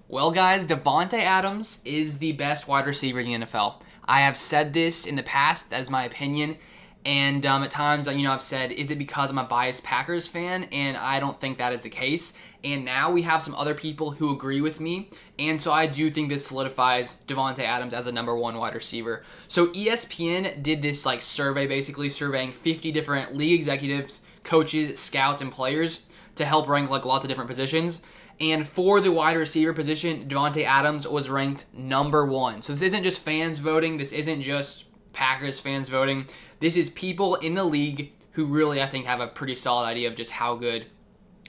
Well, guys, Davante Adams is the best wide receiver in the NFL. I have said this in the past. That is my opinion. And at times, I've said, is it because I'm a biased Packers fan? And I don't think that is the case. And now we have some other people who agree with me. And so I do think this solidifies Davante Adams as a number one wide receiver. So ESPN did this survey, basically surveying 50 different league executives, coaches, scouts, and players to help rank lots of different positions. And for the wide receiver position, Davante Adams was ranked number one. So this isn't just fans voting. This isn't just Packers fans voting. This is people in the league who really, I think, have a pretty solid idea of just how good,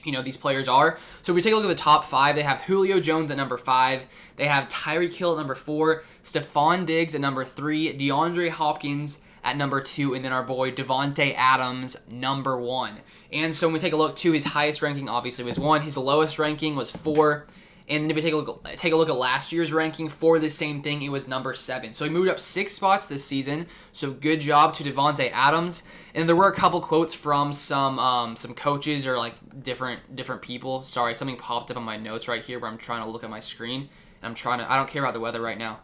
these players are. So if we take a look at the top five, they have Julio Jones at number 5. They have Tyreek Hill at number 4. Stephon Diggs at number 3. DeAndre Hopkins at number 2, and then our boy Davante Adams, number 1. And so when we take a look to his highest ranking, obviously was 1. His lowest ranking was 4. And then if we take a look at last year's ranking for the same thing, it was number 7. So he moved up 6 spots this season. So good job to Davante Adams. And there were a couple quotes from some coaches or different people. Sorry, something popped up on my notes right here where I'm trying to look at my screen. And I don't care about the weather right now.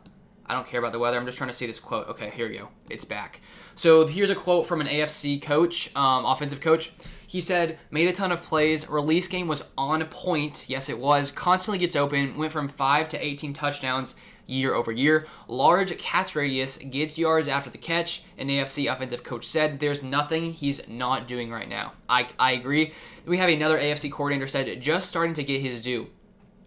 I don't care about the weather. I'm just trying to see this quote. Okay, here we go. It's back. So here's a quote from an AFC coach, offensive coach. He said, made a ton of plays. Release game was on point. Yes, it was. Constantly gets open. Went from 5 to 18 touchdowns year over year. Large catch radius. Gets yards after the catch. An AFC offensive coach said, there's nothing he's not doing right now. I agree. We have another AFC coordinator said, just starting to get his due.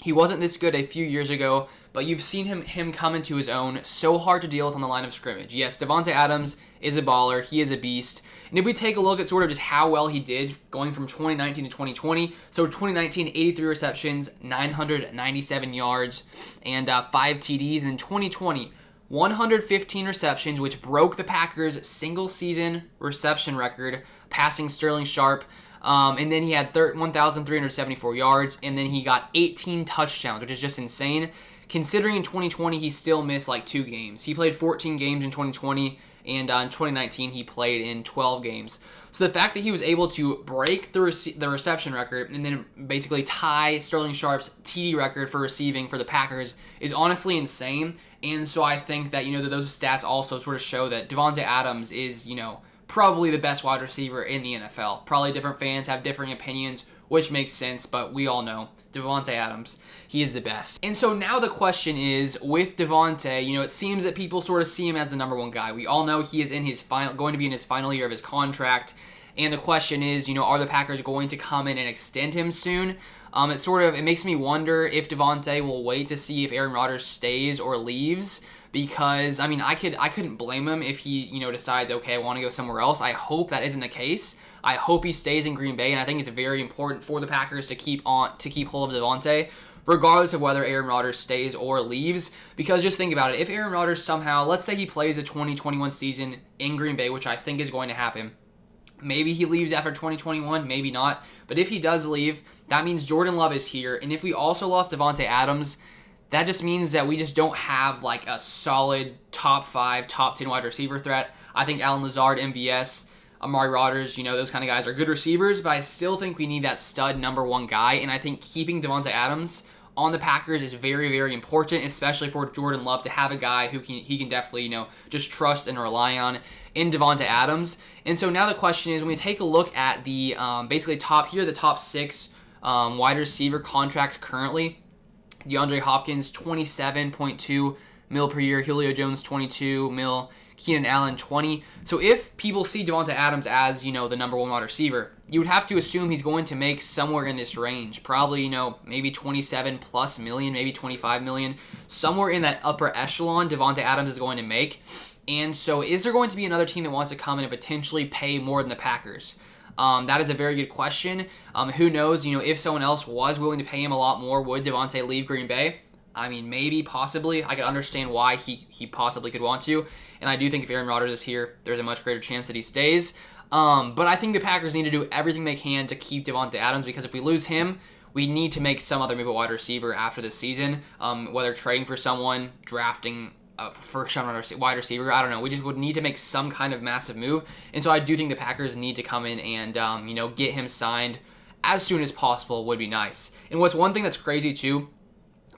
He wasn't this good a few years ago, but you've seen him come into his own. So hard to deal with on the line of scrimmage. Yes, Davante Adams is a baller. He is a beast. And if we take a look at sort of just how well he did going from 2019 to 2020, so 2019, 83 receptions, 997 yards, and 5 TDs. And in 2020, 115 receptions, which broke the Packers' single-season reception record, passing Sterling Sharp. And then he had 1,374 yards, and then he got 18 touchdowns, which is just insane. Considering in 2020 he still missed 2 games. He played 14 games in 2020, and in 2019 he played in 12 games. So the fact that he was able to break the reception record and then basically tie Sterling Sharp's TD record for receiving for the Packers is honestly insane. And so I think that, that those stats also sort of show that Davante Adams is, probably the best wide receiver in the NFL. Probably different fans have differing opinions, which makes sense, but we all know Davante Adams, he is the best. And so now the question is, with Davante, it seems that people sort of see him as the number one guy. We all know he is going to be in his final year of his contract, and the question is, are the Packers going to come in and extend him soon? It makes me wonder if Davante will wait to see if Aaron Rodgers stays or leaves. Because, I couldn't blame him if he, decides, okay, I want to go somewhere else. I hope that isn't the case. I hope he stays in Green Bay, and I think it's very important for the Packers to keep hold of Davante, regardless of whether Aaron Rodgers stays or leaves. Because just think about it. If Aaron Rodgers somehow, let's say he plays the 2021 season in Green Bay, which I think is going to happen. Maybe he leaves after 2021, maybe not. But if he does leave, that means Jordan Love is here. And if we also lost Davante Adams, that just means that we just don't have a solid top 5, top 10 wide receiver threat. I think Allen Lazard, MVS, Amari Rodgers, those kind of guys are good receivers, but I still think we need that stud number 1 guy, and I think keeping Davante Adams on the Packers is very, very important, especially for Jordan Love to have a guy who he can definitely, just trust and rely on in Davante Adams. And so now the question is, when we take a look at the basically the top 6 wide receiver contracts currently, DeAndre Hopkins, $27.2 million per year. Julio Jones, $22 million. Keenan Allen, $20. So if people see Davante Adams as, the number 1 wide receiver, you would have to assume he's going to make somewhere in this range. Probably, maybe $27+ million, maybe $25 million. Somewhere in that upper echelon, Davante Adams is going to make. And so is there going to be another team that wants to come in and potentially pay more than the Packers? That is a very good question. Who knows? If someone else was willing to pay him a lot more, would Davante leave Green Bay? Maybe, possibly. I could understand why he possibly could want to. And I do think if Aaron Rodgers is here, there's a much greater chance that he stays. But I think the Packers need to do everything they can to keep Davante Adams, because if we lose him, we need to make some other move at wide receiver after this season, whether trading for someone, drafting first-round wide receiver. I don't know. We just would need to make some kind of massive move. And so I do think the Packers need to come in and, get him signed as soon as possible would be nice. And what's one thing that's crazy, too,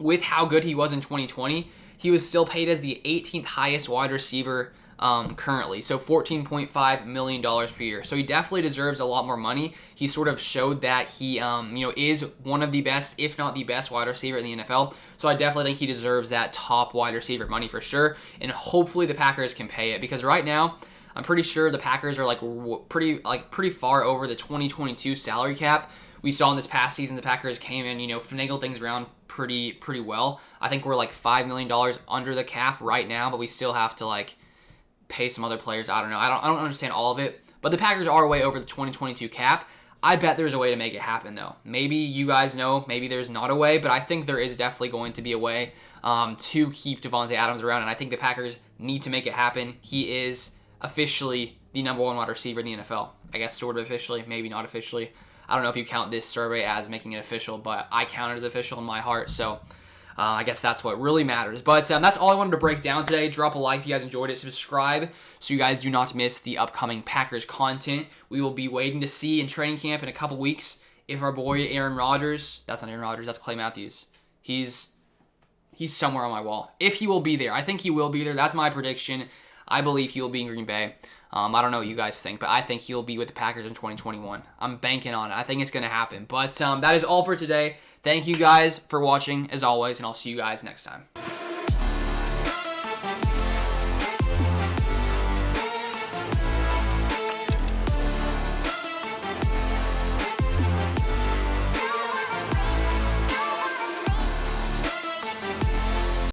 with how good he was in 2020, he was still paid as the 18th highest wide receiver currently, so $14.5 million per year. So he definitely deserves a lot more money. He sort of showed that he, is one of the best, if not the best, wide receiver in the NFL. So I definitely think he deserves that top wide receiver money for sure. And hopefully the Packers can pay it, because right now I'm pretty sure the Packers are pretty far over the 2022 salary cap. We saw in this past season the Packers came in, finagled things around pretty well. I think we're like $5 million under the cap right now, but we still have to pay some other players. I don't know. I don't understand all of it, but the Packers are way over the 2022 cap. I bet there's a way to make it happen, though. Maybe you guys know, maybe there's not a way, but I think there is definitely going to be a way to keep Davante Adams around, and I think the Packers need to make it happen. He is officially the number one wide receiver in the NFL. I guess sort of officially, maybe not officially. I don't know if you count this survey as making it official, but I count it as official in my heart, so I guess that's what really matters. But that's all I wanted to break down today. Drop a like if you guys enjoyed it. Subscribe so you guys do not miss the upcoming Packers content. We will be waiting to see in training camp in a couple weeks if our boy Aaron Rodgers, that's not Aaron Rodgers, that's Clay Matthews. He's somewhere on my wall. If he will be there. I think he will be there. That's my prediction. I believe he will be in Green Bay. I don't know what you guys think, but I think he'll be with the Packers in 2021. I'm banking on it. I think it's going to happen. But that is all for today. Thank you guys for watching, as always, and I'll see you guys next time.